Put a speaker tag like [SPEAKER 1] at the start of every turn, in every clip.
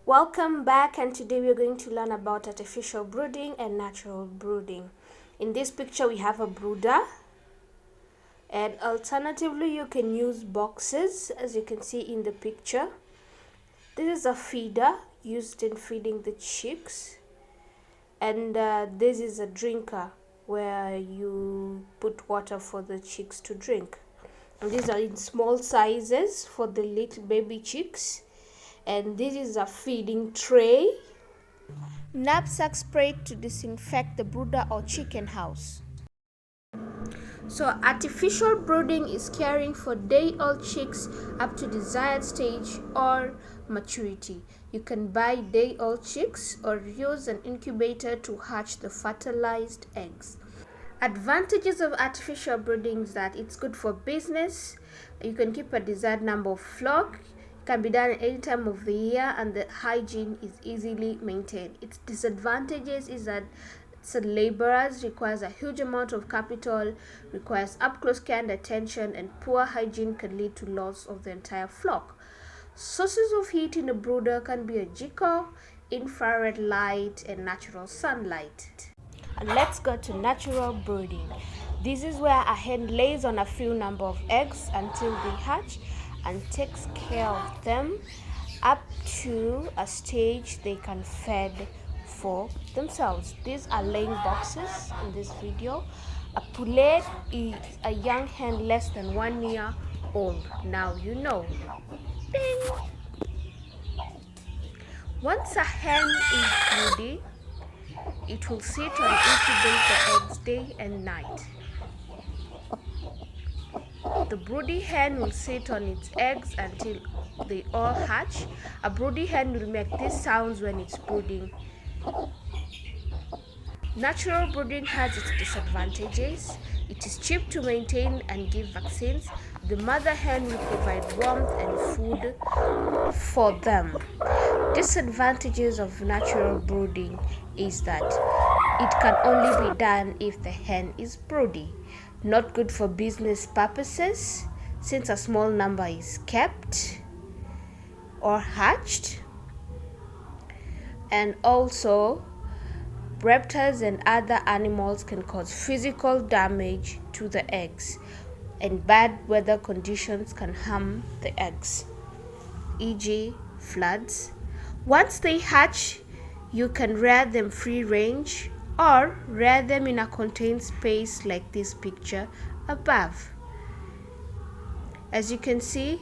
[SPEAKER 1] Welcome back, and today we are going to learn about artificial brooding and natural brooding. In this picture we have a brooder, and alternatively you can use boxes as you can see in the picture. This is a feeder used in feeding the chicks, and this is a drinker where you put water for the chicks to drink. And these are in small sizes for the little baby chicks. And this is a feeding tray. Knapsack spray to disinfect the brooder or chicken house. So artificial brooding is caring for day-old chicks up to desired stage or maturity. You can buy day-old chicks or use an incubator to hatch the fertilized eggs. Advantages of artificial brooding is that it's good for business. You can keep a desired number of flock. Can be done at any time of the year, and the hygiene is easily maintained. Its disadvantages is that it's laborers, requires a huge amount of capital, requires up close care and attention, and poor hygiene can lead to loss of the entire flock. Sources of heat in a brooder can be a jiko, infrared light, and natural sunlight. And let's go to natural brooding. This is where a hen lays on a few number of eggs until they hatch and takes care of them up to a stage they can fend for themselves. These are laying boxes in this video. A pullet is a young hen less than 1 year old. Now you know. Ding! Once a hen is broody, it will sit on incubator eggs day and night. The broody hen will sit on its eggs until they all hatch. A broody hen will make these sounds when it's brooding. Natural brooding has its disadvantages. It is cheap to maintain and give vaccines. The mother hen will provide warmth and food for them. Disadvantages of natural brooding is that it can only be done if the hen is broody. Not good for business purposes since a small number is kept or hatched. And also, reptiles and other animals can cause physical damage to the eggs, and bad weather conditions can harm the eggs, e.g. floods. Once they hatch, you can rear them free range or rear them in a contained space like this picture above. As you can see,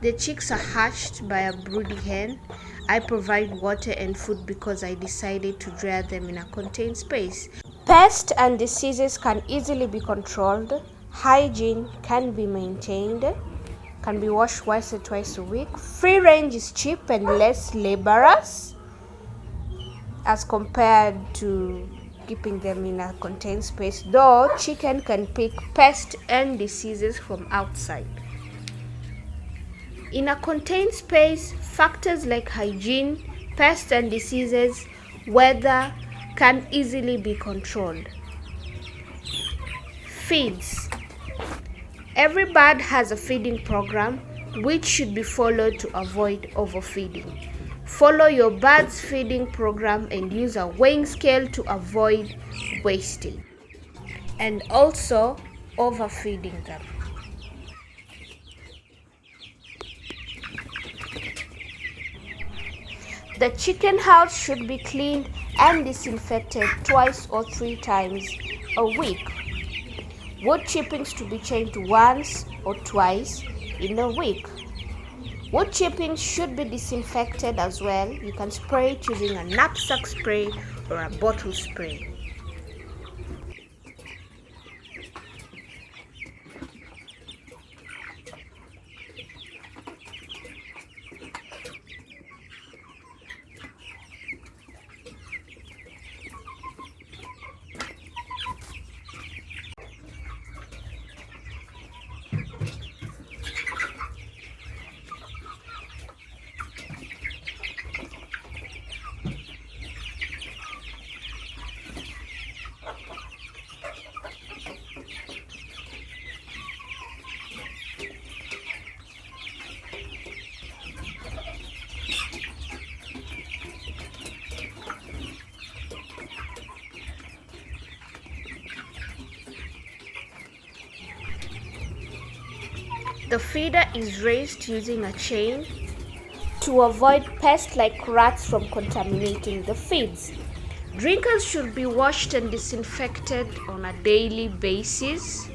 [SPEAKER 1] the chicks are hatched by a broody hen. I provide water and food because I decided to rear them in a contained space. Pests and diseases can easily be controlled. Hygiene can be maintained. Can be washed once or twice a week. Free range is cheap and less laborious as compared to keeping them in a contained space, though chicken can pick pests and diseases from outside. In a contained space, factors like hygiene, pests and diseases, weather can easily be controlled. Feeds. Every bird has a feeding program which should be followed to avoid overfeeding. Follow your bird's feeding program and use a weighing scale to avoid wasting and also overfeeding them. The chicken house should be cleaned and disinfected twice or 3 times a week. Wood chippings to be changed once or twice in a week. Wood chippings should be disinfected as well. You can spray it using a knapsack spray or a bottle spray. The feeder is raised using a chain to avoid pests like rats from contaminating the feeds. Drinkers should be washed and disinfected on a daily basis.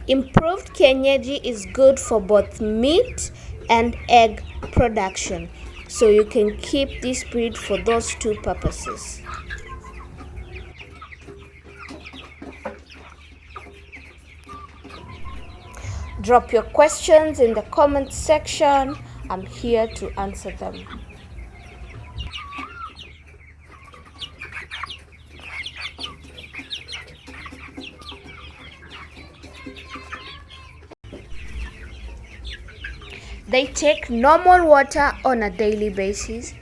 [SPEAKER 1] Improved kienyeji is good for both meat and egg production, so you can keep this breed for those two purposes. Drop your questions in the comment section. I'm here to answer them. They take normal water on a daily basis,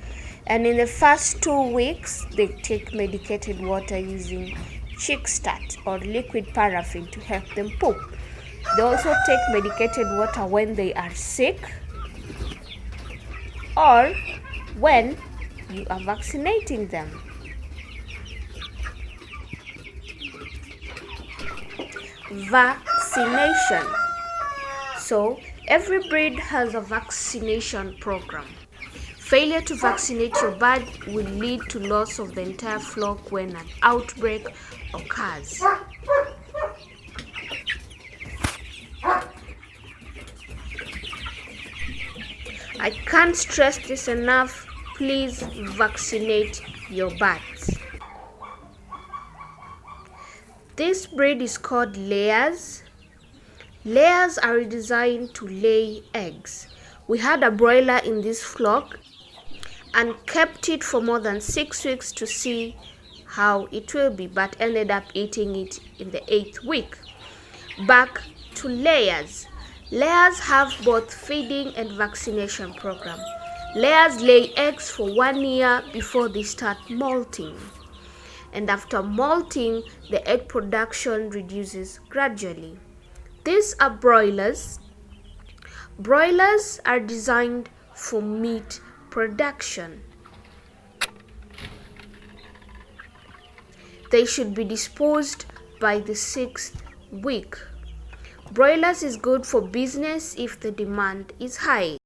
[SPEAKER 1] and in the first 2 weeks they take medicated water using chick stat or liquid paraffin to help them poop. They also take medicated water when they are sick or when you are vaccinating them. Vaccination. So every breed has a vaccination program. Failure to vaccinate your bird will lead to loss of the entire flock when an outbreak occurs. I can't stress this enough. Please vaccinate your birds. This breed is called layers. Layers are designed to lay eggs. We had a broiler in this flock and kept it for more than 6 weeks to see how it will be, but ended up eating it in the 8th week. Back to layers. Layers have both feeding and vaccination program. Layers lay eggs for 1 year before they start molting. And after molting, the egg production reduces gradually. These are broilers. Broilers are designed for meat production. They should be disposed by the 6th week. Broilers is good for business if the demand is high.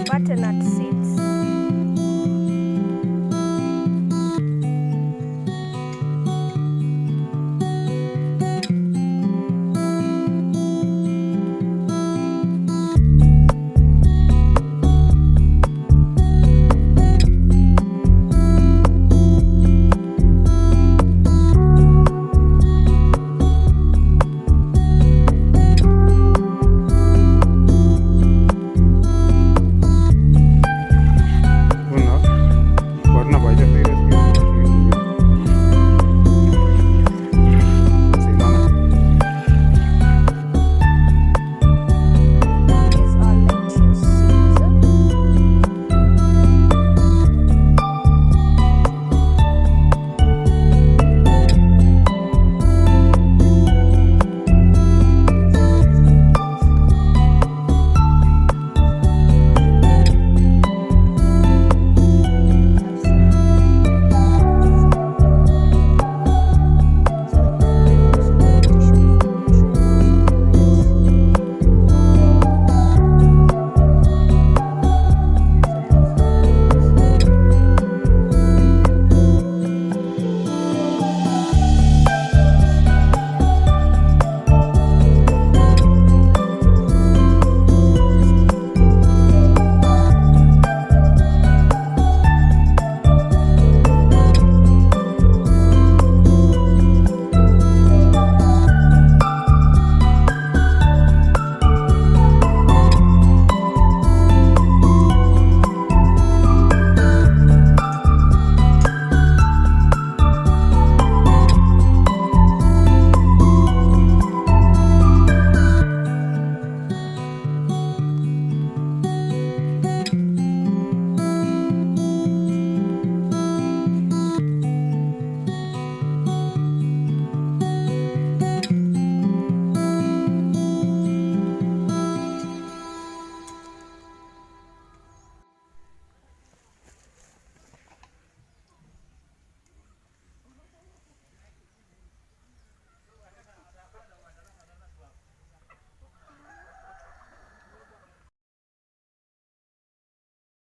[SPEAKER 1] Button